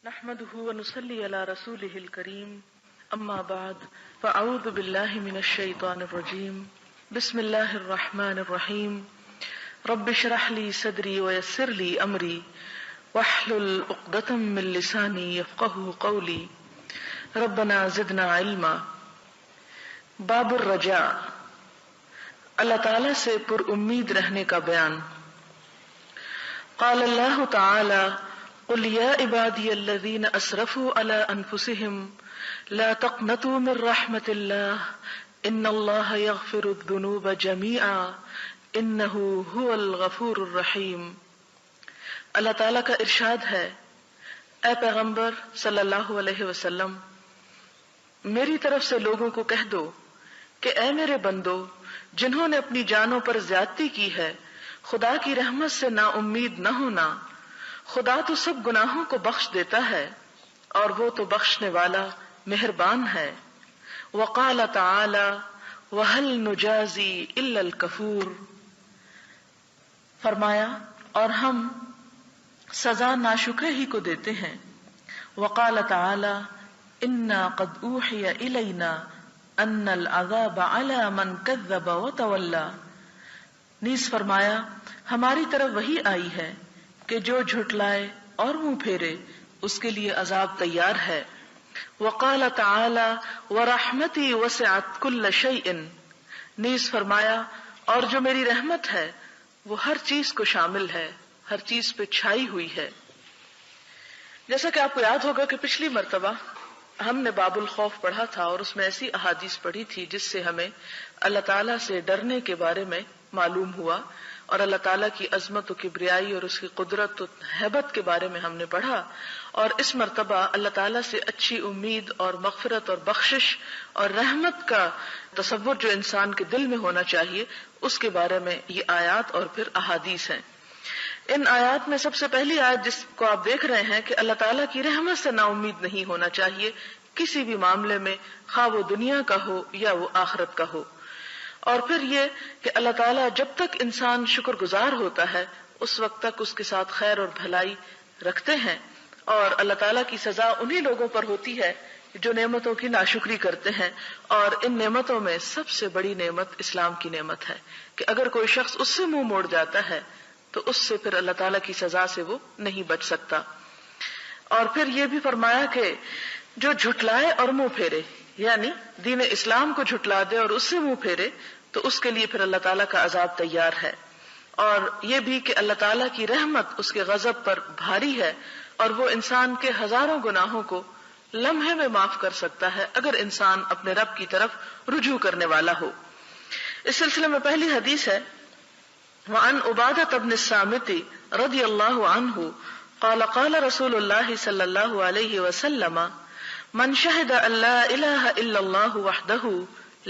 نحمده ونصلي على رسوله الكريم اما بعد فاعوذ بالله من الشيطان الرجيم بسم الله الرحمن الرحيم رب اشرح لي صدري ويسر لي امري واحلل عقدة من لساني يفقهوا قولي ربنا زدنا علما. باب الرجاء، اللہ تعالی سے پر امید رہنے کا بیان. قال اللہ تعالی قل یا عبادی الذین اسرفوا علی انفسهم لا تقنطوا من رحمت اللہ ان اللہ یغفر الذنوب جميعا انہ هو الغفور الرحیم. اللہ تعالی کا ارشاد ہے، اے پیغمبر صلی اللہ علیہ وسلم، میری طرف سے لوگوں کو کہہ دو کہ اے میرے بندو جنہوں نے اپنی جانوں پر زیادتی کی ہے، خدا کی رحمت سے نا امید نہ ہونا. خدا تو سب گناہوں کو بخش دیتا ہے اور وہ تو بخشنے والا مہربان ہے. وقال تعالی وهل نجازی الا الکفور، فرمایا اور ہم سزا ناشکرے ہی کو دیتے ہیں. وقال تعالی انا قد اوحی الینا ان العذاب علی من کذب وتولی، نیز فرمایا ہماری طرف وحی آئی ہے کہ جو جھٹلائے اور منہ پھیرے اس کے لیے عذاب تیار ہے. وقال تعالی ورحمتی وسعت کل شیء، نیز فرمایا اور جو میری رحمت ہے وہ ہر چیز کو شامل ہے، ہر چیز پہ چھائی ہوئی ہے. جیسا کہ آپ کو یاد ہوگا کہ پچھلی مرتبہ ہم نے باب الخوف پڑھا تھا اور اس میں ایسی احادیث پڑھی تھی جس سے ہمیں اللہ تعالیٰ سے ڈرنے کے بارے میں معلوم ہوا اور اللہ تعالیٰ کی عظمت و کبریائی اور اس کی قدرت و ہیبت کے بارے میں ہم نے پڑھا. اور اس مرتبہ اللہ تعالیٰ سے اچھی امید اور مغفرت اور بخشش اور رحمت کا تصور جو انسان کے دل میں ہونا چاہیے اس کے بارے میں یہ آیات اور پھر احادیث ہیں. ان آیات میں سب سے پہلی آیت جس کو آپ دیکھ رہے ہیں کہ اللہ تعالیٰ کی رحمت سے نا امید نہیں ہونا چاہیے کسی بھی معاملے میں، خواہ وہ دنیا کا ہو یا وہ آخرت کا ہو. اور پھر یہ کہ اللہ تعالیٰ جب تک انسان شکر گزار ہوتا ہے اس وقت تک اس کے ساتھ خیر اور بھلائی رکھتے ہیں، اور اللہ تعالیٰ کی سزا انہی لوگوں پر ہوتی ہے جو نعمتوں کی ناشکری کرتے ہیں. اور ان نعمتوں میں سب سے بڑی نعمت اسلام کی نعمت ہے کہ اگر کوئی شخص اس سے منہ موڑ جاتا ہے تو اس سے پھر اللہ تعالیٰ کی سزا سے وہ نہیں بچ سکتا. اور پھر یہ بھی فرمایا کہ جو جھٹلائے اور منہ پھیرے، یعنی دین اسلام کو جھٹلا دے اور اس سے منہ پھیرے تو اس کے لیے پھر اللہ تعالیٰ کا عذاب تیار ہے. اور یہ بھی کہ اللہ تعالیٰ کی رحمت اس کے غضب پر بھاری ہے اور وہ انسان کے ہزاروں گناہوں کو لمحے میں معاف کر سکتا ہے اگر انسان اپنے رب کی طرف رجوع کرنے والا ہو. اس سلسلے میں پہلی حدیث ہے، وعن عبادة بن الصامت رضی اللہ عنہ قال قال رسول اللہ صلی اللہ علیہ وسلم من شہد ان لا الہ الا اللہ وحدہ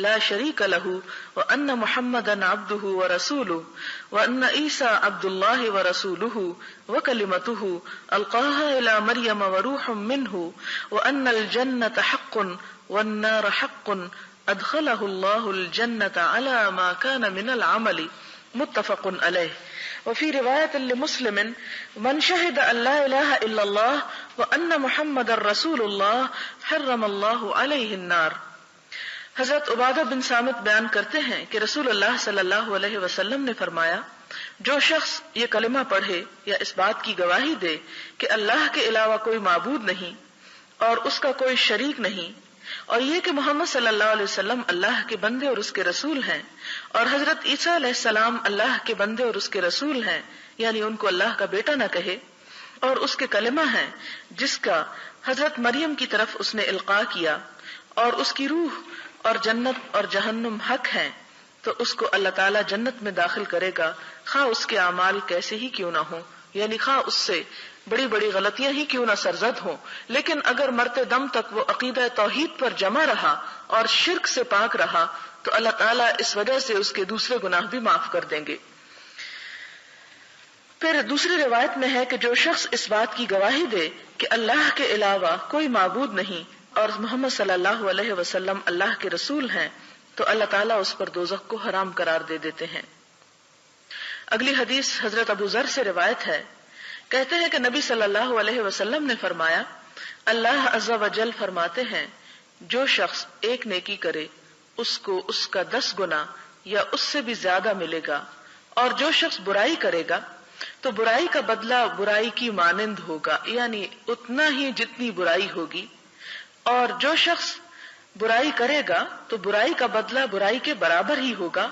لا شریک له وان محمدا عبدہ ورسولہ وان عیسیٰ عبد اللہ ورسولہ وکلمتہ القاها الى مریم وروح منہ وان الجنة حق والنار حق ادخلہ اللہ الجنة على ما كان من العمل متفق علیہ. وفی روایت لمسلم من شہد ان لا الہ الا اللہ وان محمد رسول اللہ حرم اللہ علیہ النار. حضرت عبادہ بن صامت بیان کرتے ہیں کہ رسول اللہ صلی اللہ علیہ وسلم نے فرمایا، جو شخص یہ کلمہ پڑھے یا اس بات کی گواہی دے کہ اللہ کے علاوہ کوئی معبود نہیں اور اس کا کوئی شریک نہیں، اور یہ کہ محمد صلی اللہ علیہ وسلم اللہ کے بندے اور اس کے رسول ہیں، اور حضرت عیسیٰ علیہ السلام اللہ کے بندے اور اس کے رسول ہیں، یعنی ان کو اللہ کا بیٹا نہ کہے، اور اس کے کلمہ ہیں جس کا حضرت مریم کی طرف اس نے القاء کیا، اور اس کی روح اور جنت اور جہنم حق ہیں، تو اس کو اللہ تعالیٰ جنت میں داخل کرے گا، خواہ اس کے اعمال کیسے ہی کیوں نہ ہوں، یعنی خواہ اس سے بڑی بڑی غلطیاں ہی کیوں نہ سرزد ہوں، لیکن اگر مرتے دم تک وہ عقیدہ توحید پر جمع رہا اور شرک سے پاک رہا تو اللہ تعالیٰ اس وجہ سے اس کے دوسرے گناہ بھی معاف کر دیں گے. پھر دوسری روایت میں ہے کہ جو شخص اس بات کی گواہی دے کہ اللہ کے علاوہ کوئی معبود نہیں اور محمد صلی اللہ علیہ وسلم اللہ کے رسول ہیں تو اللہ تعالیٰ اس پر دوزخ کو حرام قرار دے دیتے ہیں. اگلی حدیث حضرت ابو ذر سے روایت ہے، کہتے ہیں کہ نبی صلی اللہ علیہ وسلم نے فرمایا، اللہ عز و جل فرماتے ہیں جو شخص ایک نیکی کرے اس کو اس کا 10 گنا یا اس سے بھی زیادہ ملے گا، اور جو شخص برائی کرے گا تو برائی کا بدلہ برائی کی مانند ہوگا، یعنی اتنا ہی جتنی برائی ہوگی، اور جو شخص برائی کرے گا تو برائی کا بدلہ برائی کے برابر ہی ہوگا،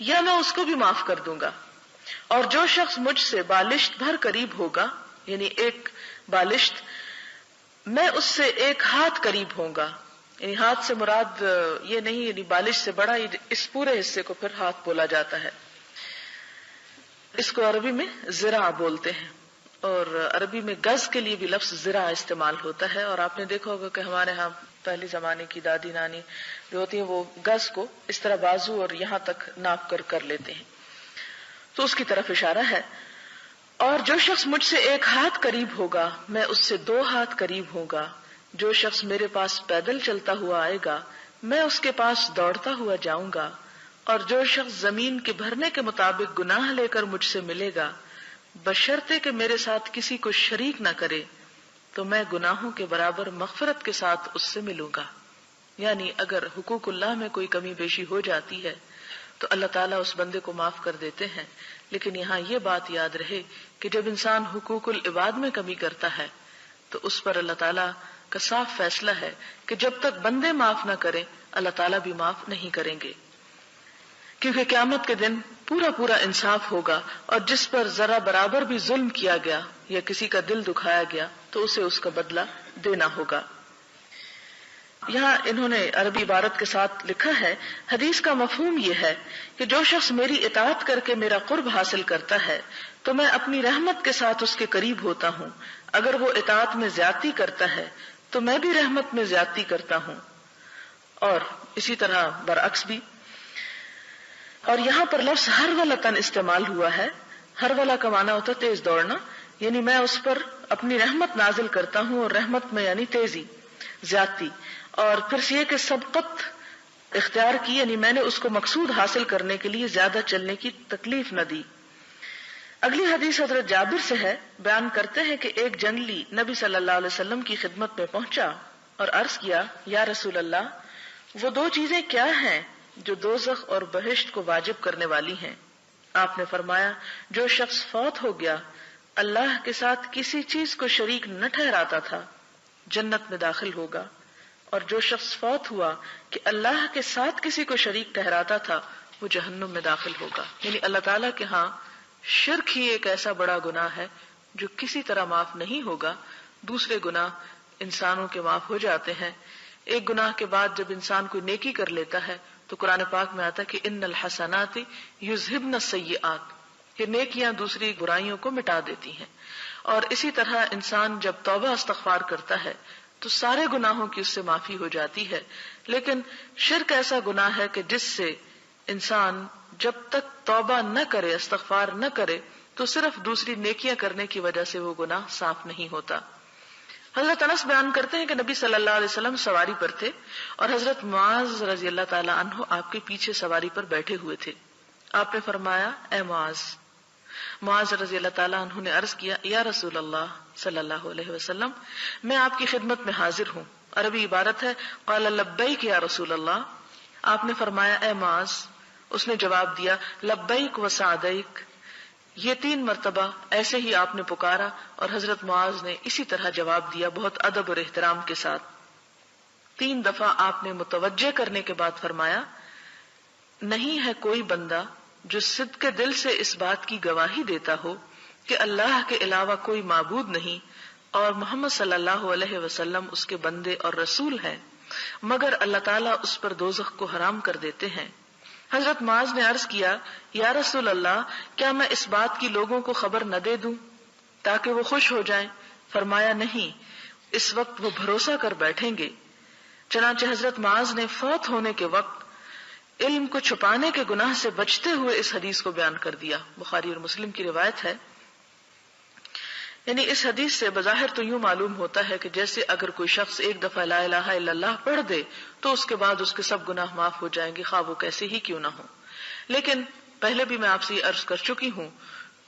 یا میں اس کو بھی معاف کر دوں گا۔ اور جو شخص مجھ سے بالشت بھر قریب ہوگا، یعنی ایک بالشت، میں اس سے 1 ہاتھ قریب ہوں گا، یعنی ہاتھ سے مراد یہ نہیں یعنی بالش سے بڑا، اس پورے حصے کو پھر ہاتھ بولا جاتا ہے۔ اس کو عربی میں ذراع بولتے ہیں، اور عربی میں گز کے لیے بھی لفظ ذراع استعمال ہوتا ہے، اور آپ نے دیکھا ہوگا کہ ہمارے ہاں پہلے زمانے کی دادی نانی جو ہوتی ہیں وہ گز کو اس طرح بازو اور یہاں تک ناپ کر لیتے ہیں، تو اس کی طرف اشارہ ہے۔ اور جو شخص مجھ سے 1 ہاتھ قریب ہوگا میں اس سے 2 ہاتھ قریب ہوں گا، جو شخص میرے پاس پیدل چلتا ہوا آئے گا میں اس کے پاس دوڑتا ہوا جاؤں گا، اور جو شخص زمین کے بھرنے کے مطابق گناہ لے کر مجھ سے ملے گا بشرطے کہ میرے ساتھ کسی کو شریک نہ کرے تو میں گناہوں کے برابر مغفرت کے ساتھ اس سے ملوں گا۔ یعنی اگر حقوق اللہ میں کوئی کمی بیشی ہو جاتی ہے تو اللہ تعالیٰ اس بندے کو معاف کر دیتے ہیں، لیکن یہاں یہ بات یاد رہے کہ جب انسان حقوق العباد میں کمی کرتا ہے تو اس پر اللہ تعالیٰ کا صاف فیصلہ ہے کہ جب تک بندے معاف نہ کریں اللہ تعالیٰ بھی معاف نہیں کریں گے، کیونکہ قیامت کے دن پورا انصاف ہوگا، اور جس پر ذرا برابر بھی ظلم کیا گیا یا کسی کا دل دکھایا گیا تو اسے اس کا بدلہ دینا ہوگا۔ یہاں انہوں نے عربی عبارت کے ساتھ لکھا ہے، حدیث کا مفہوم یہ ہے کہ جو شخص میری اطاعت کر کے میرا قرب حاصل کرتا ہے تو میں اپنی رحمت کے ساتھ اس کے قریب ہوتا ہوں، اگر وہ اطاعت میں زیادتی کرتا ہے تو میں بھی رحمت میں زیادتی کرتا ہوں، اور اسی طرح برعکس بھی۔ اور یہاں پر لفظ ہر ولتن استعمال ہوا ہے۔ ہر ولا کا معنی ہوتا ہے تیز دوڑنا، یعنی میں اس پر اپنی رحمت نازل کرتا ہوں، اور رحمت میں یعنی تیزی، زیادتی، اور پھر یہ کہ سبقت اختیار کی، یعنی میں نے اس کو مقصود حاصل کرنے کے لیے زیادہ چلنے کی تکلیف نہ دی۔ اگلی حدیث حضرت جابر سے ہے، بیان کرتے ہیں کہ ایک جنگلی نبی صلی اللہ علیہ وسلم کی خدمت میں پہنچا اور عرض کیا، یا رسول اللہ، وہ 2 چیزیں کیا ہیں جو دوزخ اور بہشت کو واجب کرنے والی ہیں؟ آپ نے فرمایا، جو شخص فوت ہو گیا اللہ کے ساتھ کسی چیز کو شریک نہ ٹھہراتا تھا جنت میں داخل ہوگا، اور جو شخص فوت ہوا کہ اللہ کے ساتھ کسی کو شریک ٹھہراتا تھا وہ جہنم میں داخل ہوگا۔ یعنی اللہ تعالیٰ کے ہاں شرک ہی ایک ایسا بڑا گناہ ہے جو کسی طرح معاف نہیں ہوگا، دوسرے گناہ انسانوں کے معاف ہو جاتے ہیں۔ ایک گناہ کے بعد جب انسان کوئی نیکی کر لیتا ہے تو قرآن پاک میں آتا ہے کہ ان الحسنات یذہبن السیئات، کہ نیکیاں دوسری برائیوں کو مٹا دیتی ہیں، اور اسی طرح انسان جب توبہ استغفار کرتا ہے تو سارے گناہوں کی اس سے معافی ہو جاتی ہے۔ لیکن شرک ایسا گناہ ہے کہ جس سے انسان جب تک توبہ نہ کرے، استغفار نہ کرے، تو صرف دوسری نیکیاں کرنے کی وجہ سے وہ گناہ صاف نہیں ہوتا۔ حضرت انس بیان کرتے ہیں کہ نبی صلی اللہ علیہ وسلم سواری پر تھے اور حضرت معاذ رضی اللہ تعالی عنہ آپ کے پیچھے سواری پر بیٹھے ہوئے تھے۔ آپ نے فرمایا، اے معاذ۔ معاذ رضی اللہ تعالی عنہ نے عرض کیا، یا رسول اللہ صلی اللہ علیہ وسلم، میں آپ کی خدمت میں حاضر ہوں۔ عربی عبارت ہے، قال لبیک یا رسول اللہ۔ آپ نے فرمایا، اے معاذ۔ اس نے جواب دیا، لبیک و سعدیک۔ یہ 3 مرتبہ ایسے ہی آپ نے پکارا، اور حضرت معاذ نے اسی طرح جواب دیا بہت ادب اور احترام کے ساتھ۔ 3 دفعہ آپ نے متوجہ کرنے کے بعد فرمایا، نہیں ہے کوئی بندہ جو صدق دل سے اس بات کی گواہی دیتا ہو کہ اللہ کے علاوہ کوئی معبود نہیں اور محمد صلی اللہ علیہ وسلم اس کے بندے اور رسول ہیں، مگر اللہ تعالیٰ اس پر دوزخ کو حرام کر دیتے ہیں۔ حضرت معاذ نے عرض کیا، یا رسول اللہ، کیا میں اس بات کی لوگوں کو خبر نہ دے دوں تاکہ وہ خوش ہو جائیں؟ فرمایا، نہیں، اس وقت وہ بھروسہ کر بیٹھیں گے۔ چنانچہ حضرت معاذ نے فوت ہونے کے وقت علم کو چھپانے کے گناہ سے بچتے ہوئے اس حدیث کو بیان کر دیا۔ بخاری اور مسلم کی روایت ہے۔ یعنی اس حدیث سے بظاہر تو یوں معلوم ہوتا ہے کہ جیسے اگر کوئی شخص ایک دفعہ لا الہ الا اللہ پڑھ دے تو اس کے بعد اس کے سب گناہ معاف ہو جائیں گے، خواہ وہ کیسے ہی کیوں نہ ہو۔ لیکن پہلے بھی میں آپ سے یہ عرض کر چکی ہوں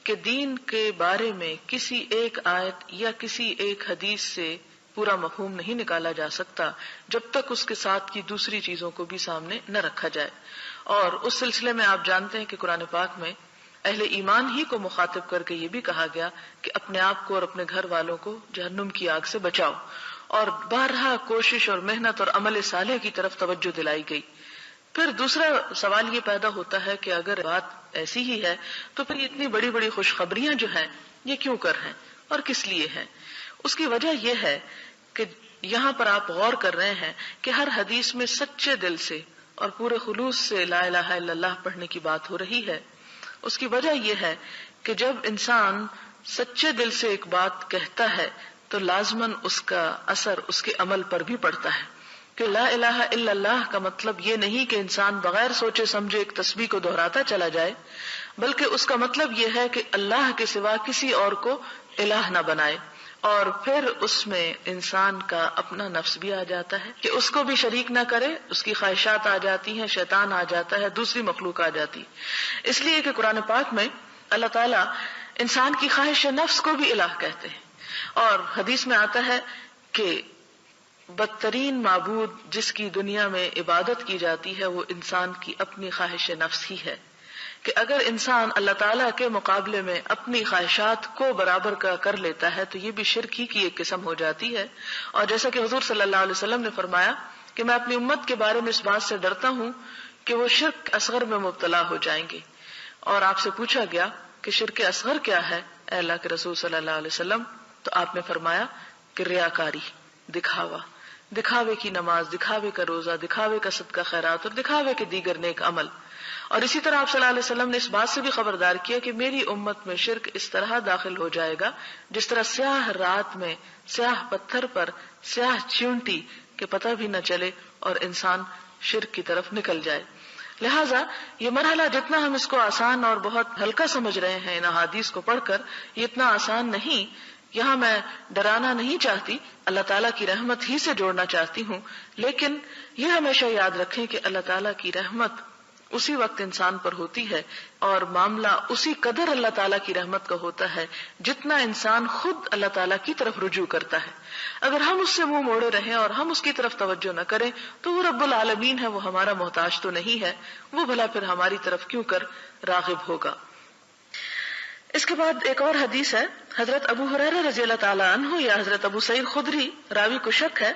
کہ دین کے بارے میں کسی ایک آیت یا کسی ایک حدیث سے پورا مفہوم نہیں نکالا جا سکتا جب تک اس کے ساتھ کی دوسری چیزوں کو بھی سامنے نہ رکھا جائے. اور اس سلسلے میں آپ جانتے ہیں کہ قرآن پاک میں اہل ایمان ہی کو مخاطب کر کے یہ بھی کہا گیا کہ اپنے آپ کو اور اپنے گھر والوں کو جہنم کی آگ سے بچاؤ، اور بارہا کوشش اور محنت اور عمل صالح کی طرف توجہ دلائی گئی. پھر دوسرا سوال یہ پیدا ہوتا ہے کہ اگر بات ایسی ہی ہے تو پھر اتنی بڑی بڑی خوشخبریاں جو ہیں یہ کیوں کر ہیں اور کس لیے ہیں؟ اس کی وجہ یہ ہے کہ یہاں پر آپ غور کر رہے ہیں کہ ہر حدیث میں سچے دل سے اور پورے خلوص سے لا الہ الا اللہ پڑھنے کی بات ہو رہی ہے. اس کی وجہ یہ ہے کہ جب انسان سچے دل سے ایک بات کہتا ہے تو لازماً اس کا اثر اس کے عمل پر بھی پڑتا ہے. کہ لا الہ الا اللہ کا مطلب یہ نہیں کہ انسان بغیر سوچے سمجھے ایک تسبیح کو دہراتا چلا جائے، بلکہ اس کا مطلب یہ ہے کہ اللہ کے سوا کسی اور کو الہ نہ بنائے. اور پھر اس میں انسان کا اپنا نفس بھی آ جاتا ہے کہ اس کو بھی شریک نہ کرے، اس کی خواہشات آ جاتی ہیں، شیطان آ جاتا ہے، دوسری مخلوق آ جاتی. اس لیے کہ قرآن پاک میں اللہ تعالیٰ انسان کی خواہش نفس کو بھی الہ کہتے ہیں. اور حدیث میں آتا ہے کہ بدترین معبود جس کی دنیا میں عبادت کی جاتی ہے وہ انسان کی اپنی خواہش نفس ہی ہے. کہ اگر انسان اللہ تعالیٰ کے مقابلے میں اپنی خواہشات کو برابر کا کر لیتا ہے تو یہ بھی شرک ہی کی ایک قسم ہو جاتی ہے. اور جیسا کہ حضور صلی اللہ علیہ وسلم نے فرمایا کہ میں اپنی امت کے بارے میں اس بات سے ڈرتا ہوں کہ وہ شرک اصغر میں مبتلا ہو جائیں گے. اور آپ سے پوچھا گیا کہ شرک اصغر کیا ہے اے اللہ کے رسول صلی اللہ علیہ وسلم؟ تو آپ نے فرمایا کہ ریاکاری، دکھاوا، دکھاوے کی نماز، دکھاوے کا روزہ، دکھاوے کا صدقہ خیرات اور دکھاوے کے دیگر نیک عمل. اور اسی طرح آپ صلی اللہ علیہ وسلم نے اس بات سے بھی خبردار کیا کہ میری امت میں شرک اس طرح داخل ہو جائے گا جس طرح سیاہ رات میں سیاہ پتھر پر سیاہ چیونٹی کہ پتہ بھی نہ چلے اور انسان شرک کی طرف نکل جائے. لہٰذا یہ مرحلہ جتنا ہم اس کو آسان اور بہت ہلکا سمجھ رہے ہیں ان احادیث کو پڑھ کر، یہ اتنا آسان نہیں. یہاں میں ڈرانا نہیں چاہتی، اللہ تعالیٰ کی رحمت ہی سے جوڑنا چاہتی ہوں، لیکن یہ ہمیشہ یاد رکھیں کہ اللہ تعالیٰ کی رحمت اسی وقت انسان پر ہوتی ہے اور معاملہ اسی قدر اللہ تعالیٰ کی رحمت کا ہوتا ہے جتنا انسان خود اللہ تعالیٰ کی طرف رجوع کرتا ہے. اگر ہم اس سے منہ موڑے رہیں اور ہم اس کی طرف توجہ نہ کریں تو وہ رب العالمین ہے، وہ ہمارا محتاج تو نہیں ہے، وہ بھلا پھر ہماری طرف کیوں کر راغب ہوگا. اس کے بعد ایک اور حدیث ہے، حضرت ابو ہریرہ رضی اللہ تعالیٰ عنہ یا حضرت ابو سعید خدری، راوی کو شک ہے،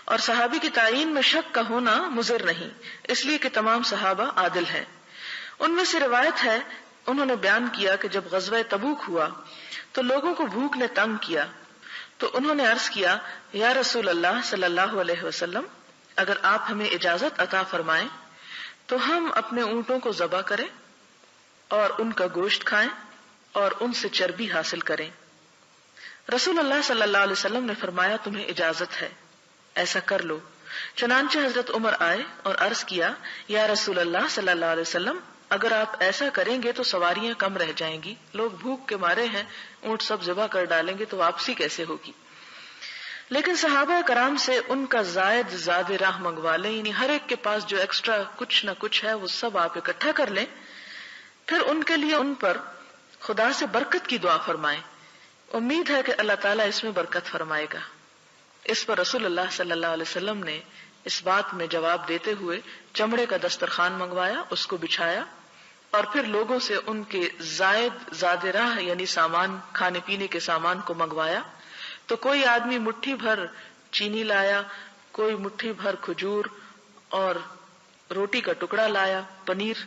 اور صحابی کی تعین میں شک کا ہونا مضر نہیں، اس لیے کہ تمام صحابہ عادل ہیں. ان میں سے روایت ہے انہوں نے بیان کیا کہ جب غزوہ تبوک ہوا تو لوگوں کو بھوک نے تنگ کیا تو انہوں نے عرض کیا یا رسول اللہ صلی اللہ علیہ وسلم، اگر آپ ہمیں اجازت عطا فرمائیں تو ہم اپنے اونٹوں کو ذبح کریں اور ان کا گوشت کھائیں اور ان سے چربی حاصل کریں. رسول اللہ صلی اللہ علیہ وسلم نے فرمایا تمہیں اجازت ہے، ایسا کر لو. چنانچہ حضرت عمر آئے اور عرض کیا یا رسول اللہ صلی اللہ علیہ وسلم، اگر آپ ایسا کریں گے تو سواریاں کم رہ جائیں گی، لوگ بھوک کے مارے ہیں، اونٹ سب ذبح کر ڈالیں گے تو واپسی کیسے ہوگی. لیکن صحابہ کرام سے ان کا زاد راہ منگوا لیں، یعنی ہر ایک کے پاس جو ایکسٹرا کچھ نہ کچھ ہے وہ سب آپ اکٹھا کر لیں، پھر ان کے لیے ان پر خدا سے برکت کی دعا فرمائیں، امید ہے کہ اللہ تعالیٰ اس میں برکت فرمائے گا. اس پر رسول اللہ صلی اللہ علیہ وسلم نے اس بات میں جواب دیتے ہوئے چمڑے کا دسترخوان منگوایا، اس کو بچھایا اور پھر لوگوں سے ان کے زاد راہ یعنی سامان، کھانے پینے کے سامان کو منگوایا. تو کوئی آدمی مٹھی بھر چینی لایا، کوئی مٹھی بھر کھجور اور روٹی کا ٹکڑا لایا، پنیر،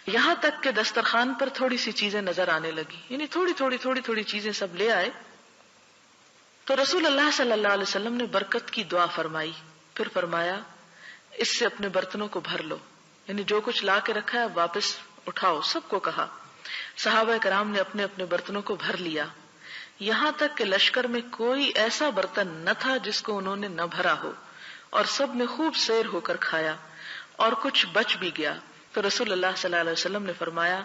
یہاں تک کہ دسترخوان پر تھوڑی سی چیزیں نظر آنے لگی، یعنی تھوڑی چیزیں سب لے آئے. تو رسول اللہ صلی اللہ علیہ وسلم نے برکت کی دعا فرمائی، پھر فرمایا اس سے اپنے برتنوں کو بھر لو، یعنی جو کچھ لا کے رکھا ہے واپس اٹھاؤ. سب کو کہا. صحابہ کرام نے اپنے اپنے برتنوں کو بھر لیا، یہاں تک کہ لشکر میں کوئی ایسا برتن نہ تھا جس کو انہوں نے نہ بھرا ہو، اور سب نے خوب سیر ہو کر کھایا اور کچھ بچ بھی گیا. تو رسول اللہ صلی اللہ علیہ وسلم نے فرمایا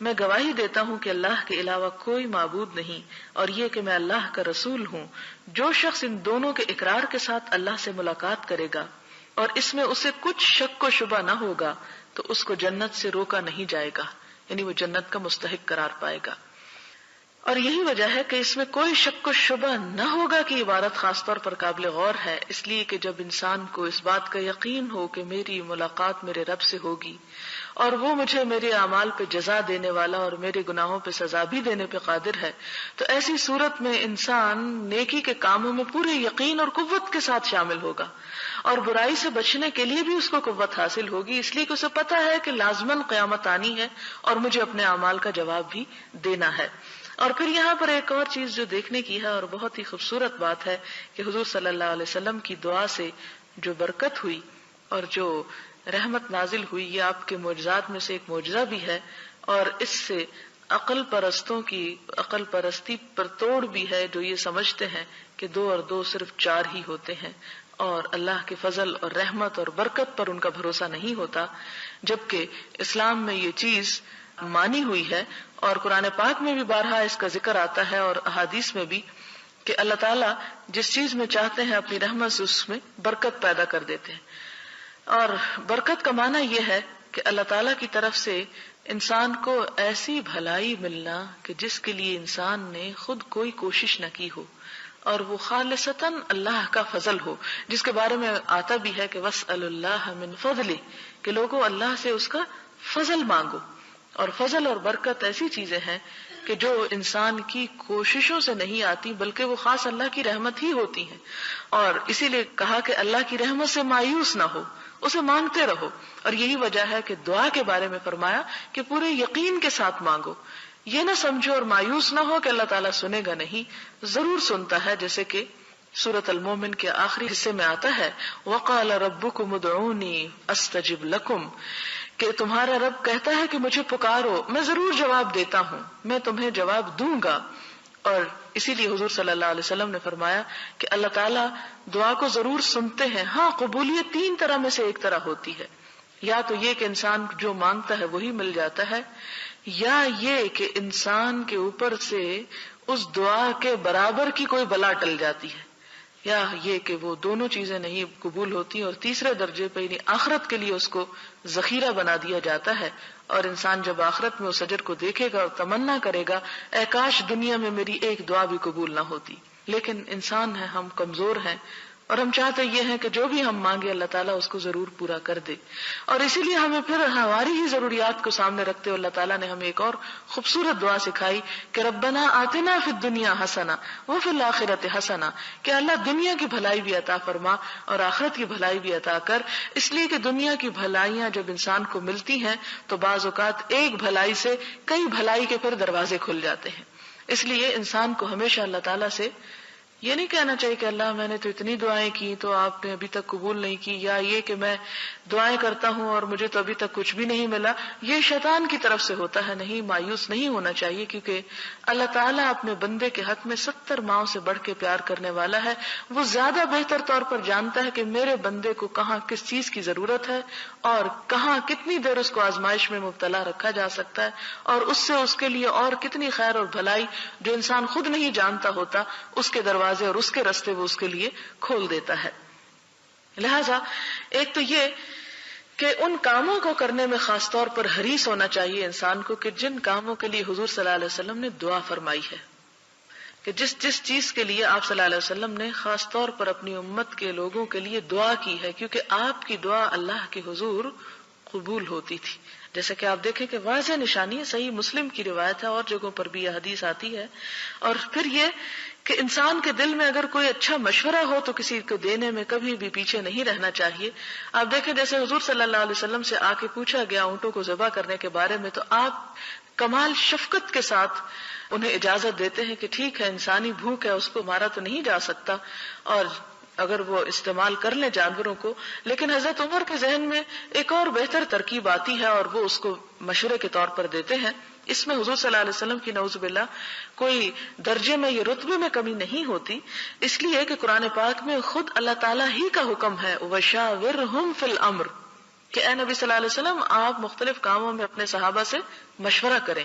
میں گواہی دیتا ہوں کہ اللہ کے علاوہ کوئی معبود نہیں اور یہ کہ میں اللہ کا رسول ہوں. جو شخص ان دونوں کے اقرار کے ساتھ اللہ سے ملاقات کرے گا اور اس میں اسے کچھ شک و شبہ نہ ہوگا تو اس کو جنت سے روکا نہیں جائے گا، یعنی وہ جنت کا مستحق قرار پائے گا. اور یہی وجہ ہے کہ اس میں کوئی شک و شبہ نہ ہوگا کہ عبارت خاص طور پر قابل غور ہے، اس لیے کہ جب انسان کو اس بات کا یقین ہو کہ میری ملاقات میرے رب سے ہوگی اور وہ مجھے میرے اعمال پہ جزا دینے والا اور میرے گناہوں پہ سزا بھی دینے پہ قادر ہے، تو ایسی صورت میں انسان نیکی کے کاموں میں پورے یقین اور قوت کے ساتھ شامل ہوگا، اور برائی سے بچنے کے لیے بھی اس کو قوت حاصل ہوگی، اس لیے کہ اسے پتا ہے کہ لازماً قیامت آنی ہے اور مجھے اپنے اعمال کا جواب بھی دینا ہے۔ اور پھر یہاں پر ایک اور چیز جو دیکھنے کی ہے اور بہت ہی خوبصورت بات ہے کہ حضور صلی اللہ علیہ وسلم کی دعا سے جو برکت ہوئی اور جو رحمت نازل ہوئی، یہ آپ کے معجزات میں سے ایک معجزہ بھی ہے، اور اس سے عقل پرستوں کی عقل پرستی پر توڑ بھی ہے، جو یہ سمجھتے ہیں کہ 2 اور 2 صرف 4 ہی ہوتے ہیں اور اللہ کے فضل اور رحمت اور برکت پر ان کا بھروسہ نہیں ہوتا، جبکہ اسلام میں یہ چیز مانی ہوئی ہے، اور قرآن پاک میں بھی بارہا اس کا ذکر آتا ہے اور احادیث میں بھی کہ اللہ تعالیٰ جس چیز میں چاہتے ہیں اپنی رحمت سے اس میں برکت پیدا کر دیتے ہیں۔ اور برکت کا معنی یہ ہے کہ اللہ تعالیٰ کی طرف سے انسان کو ایسی بھلائی ملنا کہ جس کے لیے انسان نے خود کوئی کوشش نہ کی ہو، اور وہ خالصتاً اللہ کا فضل ہو، جس کے بارے میں آتا بھی ہے کہ وَاسْأَلُ اللَّهَ مِن فَضْلِهِ، کہ لوگوں اللہ سے اس کا فضل مانگو۔ اور فضل اور برکت ایسی چیزیں ہیں کہ جو انسان کی کوششوں سے نہیں آتی، بلکہ وہ خاص اللہ کی رحمت ہی ہوتی ہیں، اور اسی لیے کہا کہ اللہ کی رحمت سے مایوس نہ ہو، اسے مانگتے رہو۔ اور یہی وجہ ہے کہ دعا کے بارے میں فرمایا کہ پورے یقین کے ساتھ مانگو، یہ نہ سمجھو اور مایوس نہ ہو کہ اللہ تعالیٰ سنے گا، نہیں، ضرور سنتا ہے، جیسے کہ سورۃ المومن کے آخری حصے میں آتا ہے وَقَالَ رَبُّكُمُ ادْعُونِي أَسْتَجِبْ لَكُمْ، کہ تمہارا رب کہتا ہے کہ مجھے پکارو، میں ضرور جواب دیتا ہوں، میں تمہیں جواب دوں گا۔ اور اسی لیے حضور صلی اللہ علیہ وسلم نے فرمایا کہ اللہ تعالیٰ دعا کو ضرور سنتے ہیں، ہاں قبولیت 3 طرح میں سے ایک طرح ہوتی ہے، یا تو یہ کہ انسان جو مانگتا ہے وہی مل جاتا ہے، یا یہ کہ انسان کے اوپر سے اس دعا کے برابر کی کوئی بلا ٹل جاتی ہے، یا یہ کہ وہ دونوں چیزیں نہیں قبول ہوتی اور تیسرے درجے پہ یعنی آخرت کے لیے اس کو ذخیرہ بنا دیا جاتا ہے، اور انسان جب آخرت میں اس اجر کو دیکھے گا اور تمنا کرے گا اے کاش دنیا میں میری ایک دعا بھی قبول نہ ہوتی۔ لیکن انسان ہے، ہم کمزور ہیں، اور ہم چاہتے یہ ہیں کہ جو بھی ہم مانگے اللہ تعالیٰ اس کو ضرور پورا کر دے، اور اسی لیے ہمیں پھر ہماری ہی ضروریات کو سامنے رکھتے ہوئے اللہ تعالیٰ نے ہمیں ایک اور خوبصورت دعا سکھائی کہ ربنا آتنا فی الدنیا حسنہ وفی الآخرۃ حسنہ، کہ اللہ دنیا کی بھلائی بھی عطا فرما اور آخرت کی بھلائی بھی عطا کر، اس لیے کہ دنیا کی بھلائیاں جب انسان کو ملتی ہیں تو بعض اوقات ایک بھلائی سے کئی بھلائی کے پھر دروازے کھل جاتے ہیں۔ اس لیے انسان کو ہمیشہ اللہ تعالیٰ سے یہ نہیں کہنا چاہیے کہ اللہ میں نے تو اتنی دعائیں کی تو آپ نے ابھی تک قبول نہیں کی، یا یہ کہ میں دعائیں کرتا ہوں اور مجھے تو ابھی تک کچھ بھی نہیں ملا، یہ شیطان کی طرف سے ہوتا ہے۔ نہیں، مایوس نہیں ہونا چاہیے، کیونکہ اللہ تعالیٰ اپنے بندے کے حق میں 70 ماؤں سے بڑھ کے پیار کرنے والا ہے، وہ زیادہ بہتر طور پر جانتا ہے کہ میرے بندے کو کہاں کس چیز کی ضرورت ہے اور کہاں کتنی دیر اس کو آزمائش میں مبتلا رکھا جا سکتا ہے، اور اس سے اس کے لیے اور کتنی خیر اور بھلائی جو انسان خود نہیں جانتا ہوتا اس کے دروازے اور اس کے راستے وہ اس کے لیے کھول دیتا ہے۔ لہذا ایک تو یہ کہ ان کاموں کو کرنے میں خاص طور پر حریص ہونا چاہیے انسان کو کہ جن کاموں کے لیے حضور صلی اللہ علیہ وسلم نے دعا فرمائی ہے، کہ جس چیز کے لیے آپ صلی اللہ علیہ وسلم نے خاص طور پر اپنی امت کے لوگوں کے لیے دعا کی ہے، کیونکہ آپ کی دعا اللہ کے حضور قبول ہوتی تھی۔ جیسے کہ آپ دیکھیں کہ واضح نشانی ہے، صحیح مسلم کی روایت ہے، اور جگہوں پر بھی یہ حدیث آتی ہے۔ اور پھر یہ کہ انسان کے دل میں اگر کوئی اچھا مشورہ ہو تو کسی کو دینے میں کبھی بھی پیچھے نہیں رہنا چاہیے۔ آپ دیکھیں جیسے حضور صلی اللہ علیہ وسلم سے آ کے پوچھا گیا اونٹوں کو ذبح کرنے کے بارے میں، تو آپ کمال شفقت کے ساتھ انہیں اجازت دیتے ہیں کہ ٹھیک ہے انسانی بھوک ہے، اس کو مارا تو نہیں جا سکتا، اور اگر وہ استعمال کر لیں جانوروں کو، لیکن حضرت عمر کے ذہن میں ایک اور بہتر ترکیب آتی ہے اور وہ اس کو مشورے کے طور پر دیتے ہیں۔ اس میں حضور صلی اللہ علیہ وسلم کی نعوذ باللہ کوئی درجے میں یا رتبے میں کمی نہیں ہوتی، اس لیے کہ قرآن پاک میں خود اللہ تعالیٰ ہی کا حکم ہے وَشَاوِرْهُمْ فِي الْأَمْرِ، کہ اے نبی صلی اللہ علیہ وسلم آپ مختلف کاموں میں اپنے صحابہ سے مشورہ کریں،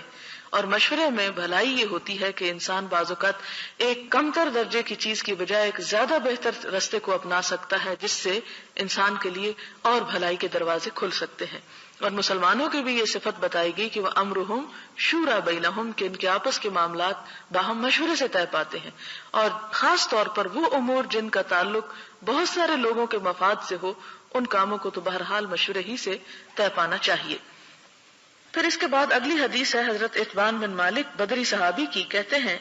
اور مشورے میں بھلائی یہ ہوتی ہے کہ انسان بعض اوقات ایک کم تر درجے کی چیز کی بجائے ایک زیادہ بہتر راستے کو اپنا سکتا ہے، جس سے انسان کے لیے اور بھلائی کے دروازے کھل سکتے ہیں۔ اور مسلمانوں کی بھی یہ صفت بتائی گئی کہ وہ امرہم شورا بینہم، کہ ان کے آپس کے معاملات باہم مشورے سے طے پاتے ہیں، اور خاص طور پر وہ امور جن کا تعلق بہت سارے لوگوں کے مفاد سے ہو، ان کاموں کو تو بہرحال مشورے ہی سے طے پانا چاہیے۔ پھر اس کے بعد اگلی حدیث ہے حضرت اتبان بن مالک بدری صحابی کی، کہتے ہیں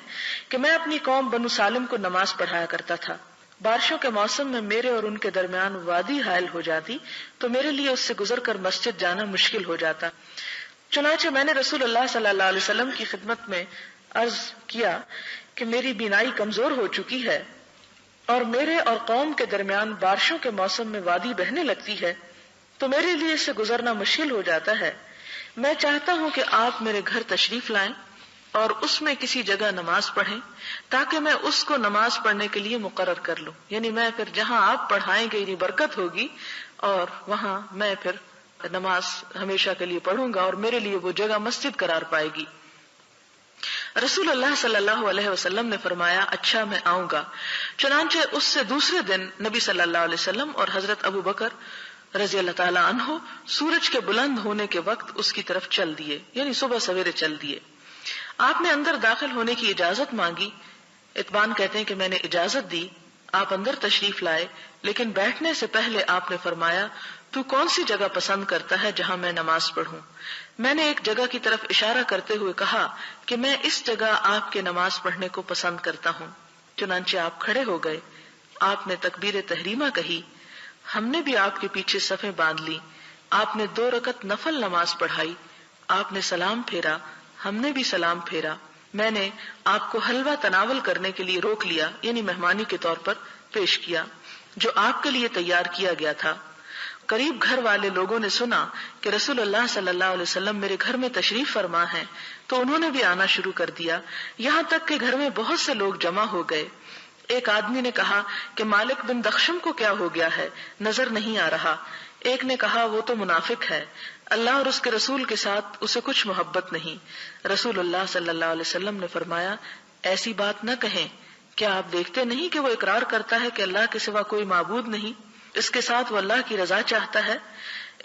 کہ میں اپنی قوم بنو سالم کو نماز پڑھایا کرتا تھا۔ بارشوں کے موسم میں میرے اور ان کے درمیان وادی حائل ہو جاتی تو میرے لیے اس سے گزر کر مسجد جانا مشکل ہو جاتا۔ چنانچہ میں نے رسول اللہ صلی اللہ علیہ وسلم کی خدمت میں عرض کیا کہ میری بینائی کمزور ہو چکی ہے اور میرے اور قوم کے درمیان بارشوں کے موسم میں وادی بہنے لگتی ہے تو میرے لیے اس سے گزرنا مشکل ہو جاتا ہے۔ میں چاہتا ہوں کہ آپ میرے گھر تشریف لائیں اور اس میں کسی جگہ نماز پڑھیں تاکہ میں اس کو نماز پڑھنے کے لیے مقرر کر لوں، یعنی میں پھر جہاں آپ پڑھائیں گے یعنی برکت ہوگی اور وہاں میں پھر نماز ہمیشہ کے لیے پڑھوں گا اور میرے لیے وہ جگہ مسجد قرار پائے گی۔ رسول اللہ صلی اللہ علیہ وسلم نے فرمایا اچھا میں آؤں گا۔ چنانچہ اس سے دوسرے دن نبی صلی اللہ علیہ وسلم اور حضرت ابو بکر رضی اللہ تعالی عنہ سورج کے بلند ہونے کے وقت اس کی طرف چل دیے، یعنی صبح سویرے چل دیے۔ آپ نے اندر داخل ہونے کی اجازت مانگی۔ اتبان کہتے ہیں کہ میں نے اجازت دی، آپ اندر تشریف لائے، لیکن بیٹھنے سے پہلے آپ نے فرمایا تو کون سی جگہ پسند کرتا ہے جہاں میں نماز پڑھوں؟ میں نے ایک جگہ کی طرف اشارہ کرتے ہوئے کہا کہ میں اس جگہ آپ کے نماز پڑھنے کو پسند کرتا ہوں۔ چنانچہ آپ کھڑے ہو گئے، آپ نے تکبیر تحریمہ کہی، ہم نے بھی آپ کے پیچھے صفیں باندھ لی، آپ نے 2 رکعت نفل نماز پڑھائی، آپ نے سلام پھیرا، ہم نے بھی سلام پھیرا۔ میں نے آپ کو حلوہ تناول کرنے کے لیے روک لیا، یعنی مہمانی کے طور پر پیش کیا، جو آپ کے لیے تیار کیا گیا تھا۔ قریب گھر والے لوگوں نے سنا کہ رسول اللہ صلی اللہ علیہ وسلم میرے گھر میں تشریف فرما ہیں تو انہوں نے بھی آنا شروع کر دیا، یہاں تک کہ گھر میں بہت سے لوگ جمع ہو گئے۔ ایک آدمی نے کہا کہ مالک بن دخشم کو کیا ہو گیا ہے، نظر نہیں آ رہا۔ ایک نے کہا وہ تو منافق ہے، اللہ اور اس کے رسول کے ساتھ اسے کچھ محبت نہیں۔ رسول اللہ صلی اللہ علیہ وسلم نے فرمایا ایسی بات نہ کہیں، کیا آپ دیکھتے نہیں کہ وہ اقرار کرتا ہے کہ اللہ کے سوا کوئی معبود نہیں، اس کے ساتھ وہ اللہ کی رضا چاہتا ہے؟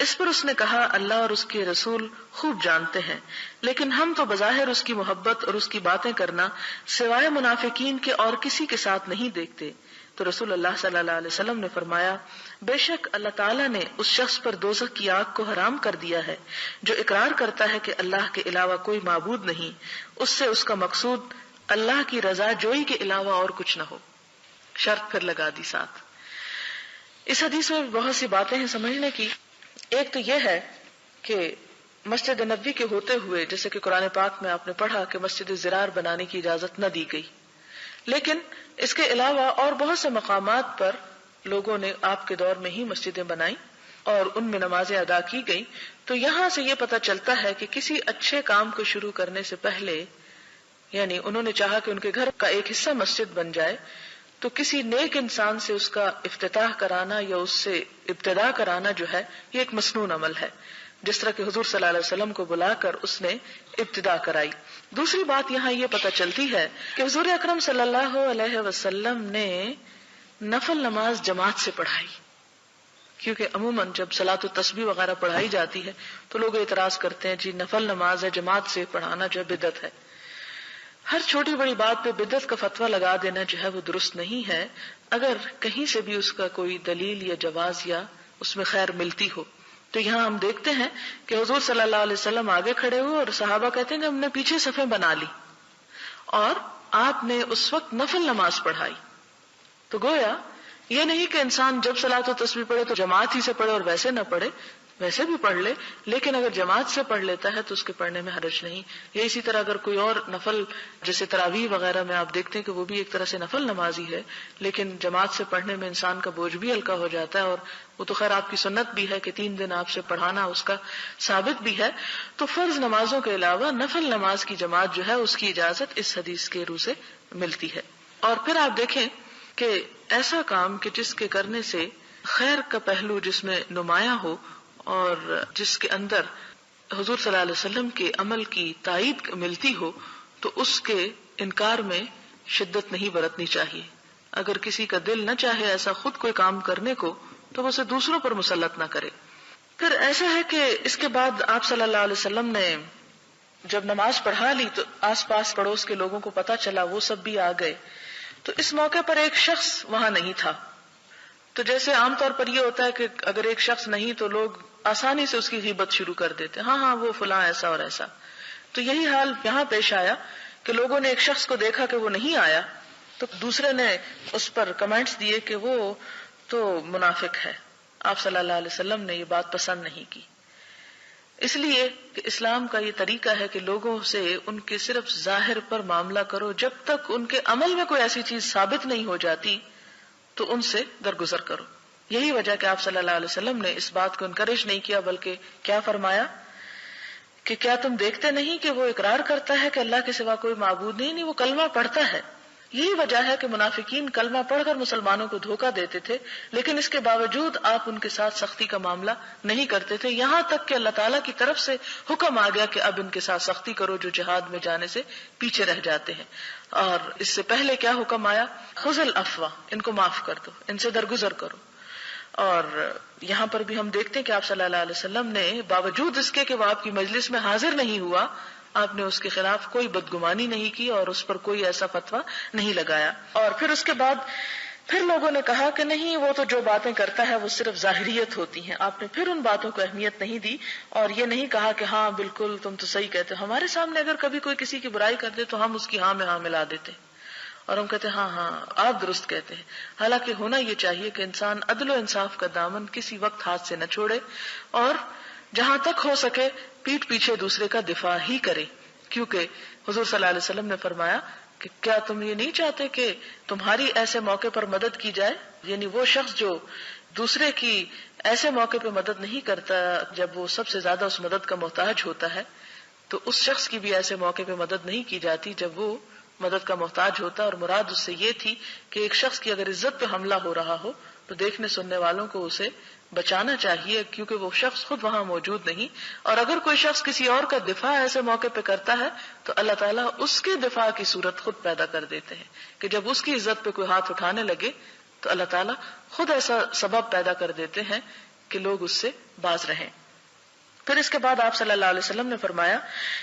اس پر اس نے کہا اللہ اور اس کے رسول خوب جانتے ہیں، لیکن ہم تو بظاہر اس کی محبت اور اس کی باتیں کرنا سوائے منافقین کے اور کسی کے ساتھ نہیں دیکھتے۔ تو رسول اللہ صلی اللہ علیہ وسلم نے فرمایا بے شک اللہ تعالیٰ نے اس شخص پر دوزخ کی آگ کو حرام کر دیا ہے جو اقرار کرتا ہے کہ اللہ کے علاوہ کوئی معبود نہیں، اس سے اس کا مقصود اللہ کی رضا جوئی کے علاوہ اور کچھ نہ ہو۔ شرط پھر لگا دی ساتھ۔ اس حدیث میں بہت سی باتیں ہیں سمجھنے کی۔ ایک تو یہ ہے کہ مسجد نبوی کے ہوتے ہوئے جیسے کہ قرآن پاک میں آپ نے پڑھا کہ مسجد زرار بنانے کی اجازت نہ دی گئی، لیکن اس کے علاوہ اور بہت سے مقامات پر لوگوں نے آپ کے دور میں ہی مسجدیں بنائی اور ان میں نمازیں ادا کی گئی۔ تو یہاں سے یہ پتہ چلتا ہے کہ کسی اچھے کام کو شروع کرنے سے پہلے، یعنی انہوں نے چاہا کہ ان کے گھر کا ایک حصہ مسجد بن جائے، تو کسی نیک انسان سے اس کا افتتاح کرانا یا اس سے ابتدا کرانا جو ہے یہ ایک مسنون عمل ہے، جس طرح کہ حضور صلی اللہ علیہ وسلم کو بلا کر اس نے ابتدا کرائی۔ دوسری بات یہاں یہ پتہ چلتی ہے کہ حضور اکرم صلی اللہ علیہ وسلم نے نفل نماز جماعت سے پڑھائی، کیونکہ عموماً جب صلاۃ التسبیح وغیرہ پڑھائی جاتی ہے تو لوگ اعتراض کرتے ہیں جی نفل نماز ہے، جماعت سے پڑھانا جو ہے بدعت ہے۔ ہر چھوٹی بڑی بات پہ بدعت کا فتویٰ لگا دینا جو ہے وہ درست نہیں ہے، اگر کہیں سے بھی اس کا کوئی دلیل یا جواز یا اس میں خیر ملتی ہو۔ تو یہاں ہم دیکھتے ہیں کہ حضور صلی اللہ علیہ وسلم آگے کھڑے ہوئے اور صحابہ کہتے ہیں کہ ہم نے پیچھے صفیں بنا لی اور آپ نے اس وقت نفل نماز پڑھائی۔ تو گویا یہ نہیں کہ انسان جب صلاۃ و تسبیح پڑھے تو جماعت ہی سے پڑھے اور ویسے نہ پڑھے، ویسے بھی پڑھ لے، لیکن اگر جماعت سے پڑھ لیتا ہے تو اس کے پڑھنے میں حرج نہیں۔ یا اسی طرح اگر کوئی اور نفل جیسے تراویح وغیرہ میں آپ دیکھتے ہیں کہ وہ بھی ایک طرح سے نفل نماز ہی ہے، لیکن جماعت سے پڑھنے میں انسان کا بوجھ بھی ہلکا ہو جاتا ہے، اور وہ تو خیر آپ کی سنت بھی ہے کہ 3 دن آپ سے پڑھانا اس کا ثابت بھی ہے۔ تو فرض نمازوں کے علاوہ نفل نماز کی جماعت جو ہے اس کی اجازت اس حدیث کے روح سے ملتی ہے۔ اور پھر آپ دیکھیں کہ ایسا کام کہ جس کے کرنے سے خیر کا پہلو جس میں نمایاں ہو اور جس کے اندر حضور صلی اللہ علیہ وسلم کے عمل کی تائید ملتی ہو تو اس کے انکار میں شدت نہیں برتنی چاہیے. اگر کسی کا دل نہ چاہے ایسا خود کوئی کام کرنے کو تو وہ اسے دوسروں پر مسلط نہ کرے. پھر ایسا ہے کہ اس کے بعد آپ صلی اللہ علیہ وسلم نے جب نماز پڑھا لی تو آس پاس پڑوس کے لوگوں کو پتا چلا، وہ سب بھی آ گئے. تو اس موقع پر ایک شخص وہاں نہیں تھا. تو جیسے عام طور پر یہ ہوتا ہے کہ اگر ایک شخص نہیں تو لوگ آسانی سے اس کی غیبت شروع کر دیتے، ہاں وہ فلاں ایسا اور ایسا. تو یہی حال یہاں پیش آیا کہ لوگوں نے ایک شخص کو دیکھا کہ وہ نہیں آیا تو دوسرے نے اس پر کمنٹس دیے کہ وہ تو منافق ہے. آپ صلی اللہ علیہ وسلم نے یہ بات پسند نہیں کی، اس لیے کہ اسلام کا یہ طریقہ ہے کہ لوگوں سے ان کے صرف ظاہر پر معاملہ کرو، جب تک ان کے عمل میں کوئی ایسی چیز ثابت نہیں ہو جاتی تو ان سے درگزر کرو. یہی وجہ کہ آپ صلی اللہ علیہ وسلم نے اس بات کو انکریج نہیں کیا، بلکہ کیا فرمایا کہ کیا تم دیکھتے نہیں کہ وہ اقرار کرتا ہے کہ اللہ کے سوا کوئی معبود نہیں، وہ کلمہ پڑھتا ہے. یہی وجہ ہے کہ منافقین کلمہ پڑھ کر مسلمانوں کو دھوکہ دیتے تھے، لیکن اس کے باوجود آپ ان کے ساتھ سختی کا معاملہ نہیں کرتے تھے، یہاں تک کہ اللہ تعالیٰ کی طرف سے حکم آ گیا کہ اب ان کے ساتھ سختی کرو جو جہاد میں جانے سے پیچھے رہ جاتے ہیں. اور اس سے پہلے کیا حکم آیا؟ خذ العفو، ان کو معاف کر دو، ان سے درگزر کرو. اور یہاں پر بھی ہم دیکھتے ہیں کہ آپ صلی اللہ علیہ وسلم نے باوجود اس کے کہ وہ آپ کی مجلس میں حاضر نہیں ہوا، آپ نے اس کے خلاف کوئی بدگمانی نہیں کی اور اس پر کوئی ایسا فتویٰ نہیں لگایا. اور پھر اس کے بعد پھر لوگوں نے کہا کہ نہیں، وہ تو جو باتیں کرتا ہے وہ صرف ظاہریت ہوتی ہیں. آپ نے پھر ان باتوں کو اہمیت نہیں دی اور یہ نہیں کہا کہ ہاں بالکل تم تو صحیح کہتے ہو. ہمارے سامنے اگر کبھی کوئی کسی کی برائی کر دے تو ہم اس کی ہاں میں ہاں ملا دیتے اور ہم کہتے ہیں ہاں آپ درست کہتے ہیں. حالانکہ ہونا یہ چاہیے کہ انسان عدل و انصاف کا دامن کسی وقت ہاتھ سے نہ چھوڑے اور جہاں تک ہو سکے پیٹھ پیچھے دوسرے کا دفاع ہی کرے. کیونکہ حضور صلی اللہ علیہ وسلم نے فرمایا کہ کیا تم یہ نہیں چاہتے کہ تمہاری ایسے موقع پر مدد کی جائے؟ یعنی وہ شخص جو دوسرے کی ایسے موقع پہ مدد نہیں کرتا جب وہ سب سے زیادہ اس مدد کا محتاج ہوتا ہے، تو اس شخص کی بھی ایسے موقع پہ مدد نہیں کی جاتی جب وہ مدد کا محتاج ہوتا. اور مراد اس سے یہ تھی کہ ایک شخص کی اگر عزت پہ حملہ ہو رہا ہو تو دیکھنے سننے والوں کو اسے بچانا چاہیے، کیونکہ وہ شخص خود وہاں موجود نہیں. اور اگر کوئی شخص کسی اور کا دفاع ایسے موقع پہ کرتا ہے تو اللہ تعالیٰ اس کے دفاع کی صورت خود پیدا کر دیتے ہیں کہ جب اس کی عزت پہ کوئی ہاتھ اٹھانے لگے تو اللہ تعالیٰ خود ایسا سبب پیدا کر دیتے ہیں کہ لوگ اس سے باز رہیں. پھر اس کے بعد آپ صلی اللہ علیہ وسلم نے فرمایا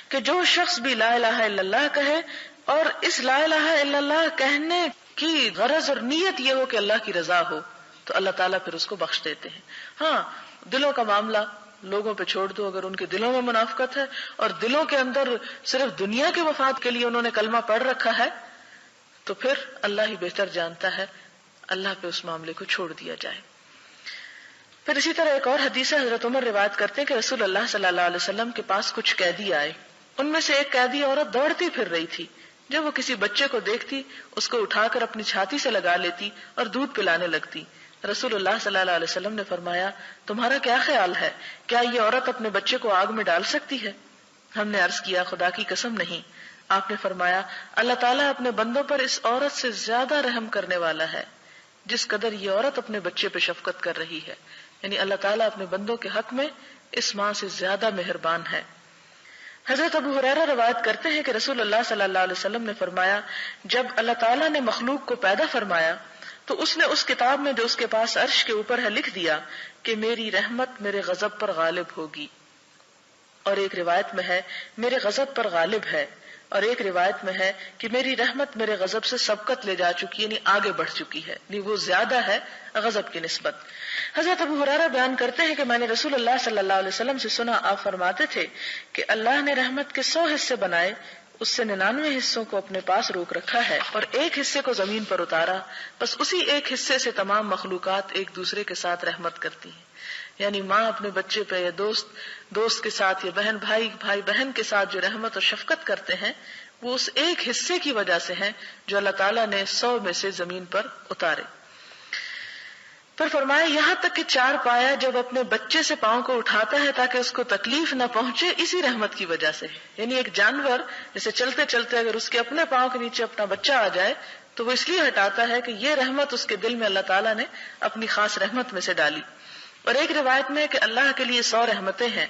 کہ جو شخص بھی لا الہ الا اللہ کہے اور اس لا الہ الا اللہ کہنے کی غرض اور نیت یہ ہو کہ اللہ کی رضا ہو تو اللہ تعالیٰ پھر اس کو بخش دیتے ہیں. ہاں دلوں کا معاملہ لوگوں پہ چھوڑ دو، اگر ان کے دلوں میں منافقت ہے اور دلوں کے اندر صرف دنیا کے مفاد کے لیے انہوں نے کلمہ پڑھ رکھا ہے تو پھر اللہ ہی بہتر جانتا ہے، اللہ پہ اس معاملے کو چھوڑ دیا جائے. پھر اسی طرح ایک اور حدیث ہے، حضرت عمر روایت کرتے ہیں کہ رسول اللہ صلی اللہ علیہ وسلم کے پاس کچھ قیدی آئے. ان میں سے ایک قیدی عورت دوڑتی پھر رہی تھی. جب وہ کسی بچے کو دیکھتی اس کو اٹھا کر اپنی چھاتی سے لگا لیتی اور دودھ پلانے لگتی. رسول اللہ صلی اللہ علیہ وسلم نے فرمایا تمہارا کیا خیال ہے، کیا یہ عورت اپنے بچے کو آگ میں ڈال سکتی ہے؟ ہم نے عرض کیا خدا کی قسم نہیں. آپ نے فرمایا اللہ تعالیٰ اپنے بندوں پر اس عورت سے زیادہ رحم کرنے والا ہے جس قدر یہ عورت اپنے بچے پہ شفقت کر رہی ہے. یعنی اللہ تعالیٰ اپنے بندوں کے حق میں اس ماں سے زیادہ مہربان ہے. حضرت ابو ہریرہ روایت کرتے ہیں کہ رسول اللہ صلی اللہ علیہ وسلم نے فرمایا جب اللہ تعالیٰ نے مخلوق کو پیدا فرمایا تو اس نے اس کتاب میں جو اس کے پاس عرش کے اوپر ہے لکھ دیا کہ میری رحمت میرے غضب پر غالب ہوگی، اور ایک روایت میں ہے میرے غضب پر غالب ہے، اور ایک روایت میں ہے کہ میری رحمت میرے غضب سے سبقت لے جا چکی، یعنی آگے بڑھ چکی ہے، یعنی وہ زیادہ ہے غضب کی نسبت. حضرت ابو ہریرہ بیان کرتے ہیں کہ میں نے رسول اللہ صلی اللہ علیہ وسلم سے سنا، آپ فرماتے تھے کہ اللہ نے رحمت کے 100 حصے بنائے، اس سے 99 حصوں کو اپنے پاس روک رکھا ہے اور ایک حصے کو زمین پر اتارا، بس اسی ایک حصے سے تمام مخلوقات ایک دوسرے کے ساتھ رحمت کرتی ہیں. یعنی ماں اپنے بچے پہ یا دوست کے ساتھ یا بھائی بہن کے ساتھ جو رحمت اور شفقت کرتے ہیں وہ اس ایک حصے کی وجہ سے ہیں جو اللہ تعالیٰ نے 100 میں سے زمین پر اتارے. پھر فرمایا یہاں تک کہ 4 پایا جب اپنے بچے سے پاؤں کو اٹھاتا ہے تاکہ اس کو تکلیف نہ پہنچے، اسی رحمت کی وجہ سے. یعنی ایک جانور جیسے چلتے چلتے اگر اس کے اپنے پاؤں کے نیچے اپنا بچہ آ جائے تو وہ اس لیے ہٹاتا ہے کہ یہ رحمت اس کے دل میں اللہ تعالیٰ نے اپنی خاص رحمت میں سے ڈالی. اور ایک روایت میں کہ اللہ کے لیے 100 رحمتیں ہیں،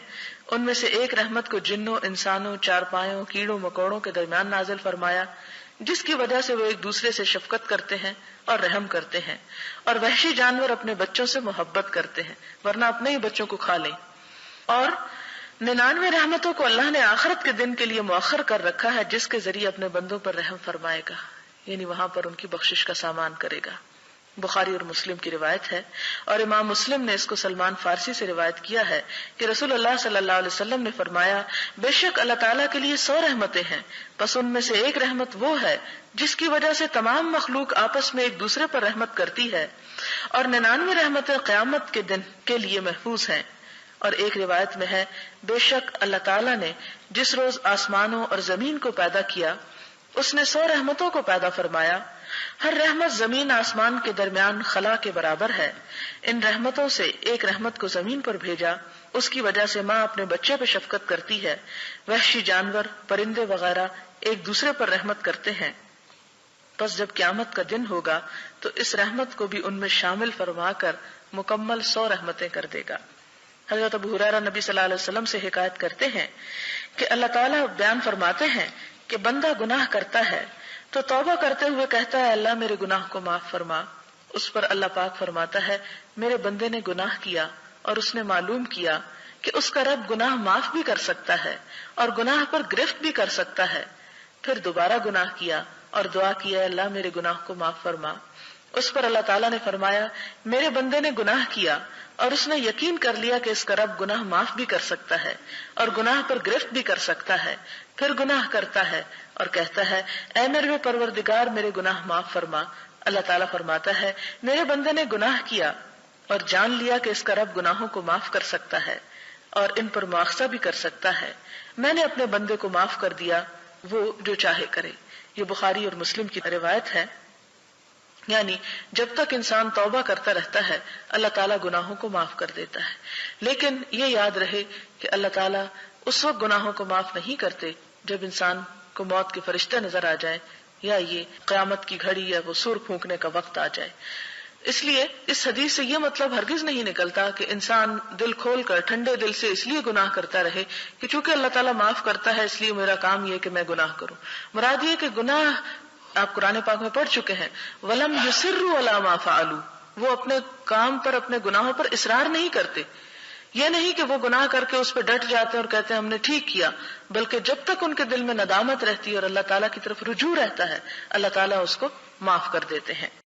ان میں سے ایک رحمت کو جنوں، انسانوں، چارپائیوں، کیڑوں مکوڑوں کے درمیان نازل فرمایا، جس کی وجہ سے وہ ایک دوسرے سے شفقت کرتے ہیں اور رحم کرتے ہیں، اور وحشی جانور اپنے بچوں سے محبت کرتے ہیں ورنہ اپنے ہی بچوں کو کھا لیں۔ اور 99 رحمتوں کو اللہ نے آخرت کے دن کے لیے مؤخر کر رکھا ہے، جس کے ذریعے اپنے بندوں پر رحم فرمائے گا، یعنی وہاں پر ان کی بخشش کا سامان کرے گا۔ بخاری اور مسلم کی روایت ہے، اور امام مسلم نے اس کو سلمان فارسی سے روایت کیا ہے کہ رسول اللہ صلی اللہ علیہ وسلم نے فرمایا، بے شک اللہ تعالیٰ کے لیے 100 رحمتیں ہیں، بس ان میں سے ایک رحمت وہ ہے جس کی وجہ سے تمام مخلوق آپس میں ایک دوسرے پر رحمت کرتی ہے، اور 99 رحمتیں قیامت کے دن کے لیے محفوظ ہیں۔ اور ایک روایت میں ہے، بے شک اللہ تعالیٰ نے جس روز آسمانوں اور زمین کو پیدا کیا، اس نے 100 رحمتوں کو پیدا فرمایا، ہر رحمت زمین آسمان کے درمیان خلا کے برابر ہے۔ ان رحمتوں سے ایک رحمت کو زمین پر بھیجا، اس کی وجہ سے ماں اپنے بچے پہ شفقت کرتی ہے، وحشی جانور، پرندے وغیرہ ایک دوسرے پر رحمت کرتے ہیں۔ پس جب قیامت کا دن ہوگا تو اس رحمت کو بھی ان میں شامل فرما کر مکمل 100 رحمتیں کر دے گا۔ حضرت ابو ہریرہ نبی صلی اللہ علیہ وسلم سے حکایت کرتے ہیں کہ اللہ تعالیٰ بیان فرماتے ہیں کہ بندہ گناہ کرتا ہے تو توبہ کرتے ہوئے کہتا ہے، اللہ میرے گناہ کو معاف فرما۔ اس پر اللہ پاک فرماتا ہے، میرے بندے نے گناہ کیا اور اس نے معلوم کیا کہ اس کا رب گناہ معاف بھی کر سکتا ہے اور گناہ پر گرفت بھی کر سکتا ہے۔ پھر دوبارہ گناہ کیا اور دعا کیا، اللہ میرے گناہ کو معاف فرما۔ اس پر اللہ تعالیٰ نے فرمایا، میرے بندے نے گناہ کیا اور اس نے یقین کر لیا کہ اس کا رب گناہ معاف بھی کر سکتا ہے اور گناہ پر گرفت بھی کر سکتا ہے، پھر گناہ کرتا ہے اور کہتا ہے، اے میرے پروردگار میرے گناہ معاف فرما۔ اللہ تعالیٰ فرماتا ہے، میرے بندے نے گناہ کیا اور جان لیا کہ اس کا رب گناہوں کو معاف کر سکتا ہے اور ان پر مواخذہ بھی کر سکتا ہے، میں نے اپنے بندے کو معاف کر دیا، وہ جو چاہے کرے۔ یہ بخاری اور مسلم کی روایت ہے۔ یعنی جب تک انسان توبہ کرتا رہتا ہے اللہ تعالیٰ گناہوں کو معاف کر دیتا ہے، لیکن یہ یاد رہے کہ اللہ تعالیٰ اس وقت گناہوں کو معاف نہیں کرتے جب انسان کو موت کے فرشتے نظر آ جائے یا یہ قیامت کی گھڑی یا وہ سور پھونکنے کا وقت آ جائے۔ اس لیے اس حدیث سے یہ مطلب ہرگز نہیں نکلتا کہ انسان دل کھول کر ٹھنڈے دل سے اس لیے گناہ کرتا رہے کہ چونکہ اللہ تعالیٰ معاف کرتا ہے اس لیے میرا کام یہ کہ میں گناہ کروں۔ مراد یہ کہ گناہ آپ قرآن پاک میں پڑھ چکے ہیں، وَلَمْ يُصِرُّوا عَلَىٰ مَا فَعَلُوا، وہ اپنے کام پر، اپنے گناہوں پر اصرار نہیں کرتے۔ یہ نہیں کہ وہ گناہ کر کے اس پہ ڈٹ جاتے ہیں اور کہتے ہیں ہم نے ٹھیک کیا، بلکہ جب تک ان کے دل میں ندامت رہتی ہے اور اللہ تعالیٰ کی طرف رجوع رہتا ہے اللہ تعالیٰ اس کو معاف کر دیتے ہیں۔